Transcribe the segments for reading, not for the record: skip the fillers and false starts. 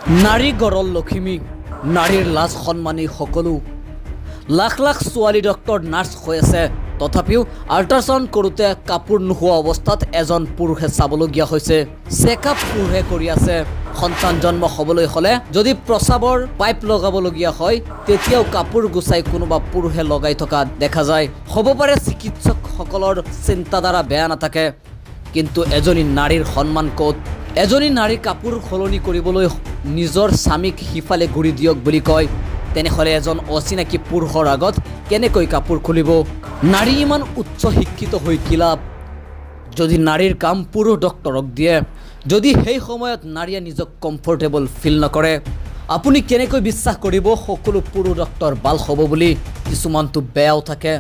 নাৰী গড়ৰ লখিমী, নাৰীৰ লাজ সন্মানী সকলো। লাখ লাখ ছোৱালী ডক্টৰ নাৰ্ছ হৈ আছে, তথাপিও আল্ট্ৰাচাউণ্ড কৰোঁতে কাপোৰ নোহোৱা অৱস্থাত এজন পুৰুষে চাবলগীয়া হৈছে। চেকআপ পুৰুষে কৰি আছে। সন্তান জন্ম হ'বলৈ হ'লে যদি প্ৰস্ৰাৱৰ পাইপ লগাবলগীয়া হয়, তেতিয়াও কাপোৰ গুচাই কোনোবা পুৰুষে লগাই থকা দেখা যায়। হ'ব পাৰে চিকিৎসকসকলৰ চিন্তাধাৰা বেয়া নাথাকে, কিন্তু এজনী নাৰীৰ সন্মান ক'ত? এজনী নাৰীৰ কাপোৰ সলনি কৰিবলৈ নিজৰ স্বামীক সিফালে ঘূৰি দিয়ক বুলি কয়, তেনেহ'লে এজন অচিনাকি পুৰুষৰ আগত কেনেকৈ কাপোৰ খুলিব? নাৰী ইমান উচ্চ শিক্ষিত হৈ কি লাভ যদি নাৰীৰ কাম পুৰুষ ডক্টৰক দিয়ে? যদি সেই সময়ত নাৰীয়ে নিজক কমফৰ্টেবল ফিল নকৰে, আপুনি কেনেকৈ বিশ্বাস কৰিব সকলো পুৰুষ ডক্টৰ ভাল হ'ব বুলি? কিছুমানটো বেয়াও থাকে।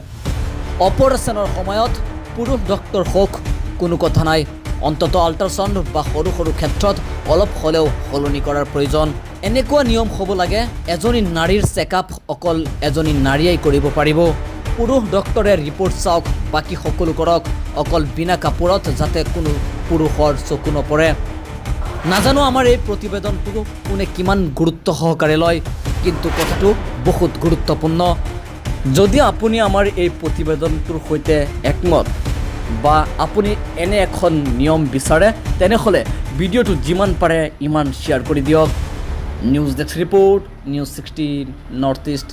অপাৰেশ্যনৰ সময়ত পুৰুষ ডক্টৰ হওক, কোনো কথা নাই, অন্তত আল্ট্ৰাচাউণ্ড বা সৰু সৰু ক্ষেত্ৰত অলপ হ'লেও সলনি কৰাৰ প্ৰয়োজন। এনেকুৱা নিয়ম হ'ব লাগে, এজনী নাৰীৰ চেকআপ অকল এজনী নাৰীয়েই কৰিব পাৰিব। পুৰুষ ডক্টৰে ৰিপৰ্ট চাওক, বাকী সকলো কৰক, অকল বিনা কাপোৰত যাতে কোনো পুৰুষৰ চকু নপৰে। নাজানো আমাৰ এই প্ৰতিবেদনটো কোনে কিমান গুৰুত্ব সহকাৰে লয়, কিন্তু কথাটো বহুত গুৰুত্বপূৰ্ণ। যদি আপুনি আমাৰ এই প্ৰতিবেদনটোৰ সৈতে একমত বা আপুনি এনে এখন নিয়ম বিচাৰে, তেনেহ'লে ভিডিঅ'টো যিমান পাৰে ইমান শ্বেয়াৰ কৰি দিয়ক। News desk report, news 16 north east.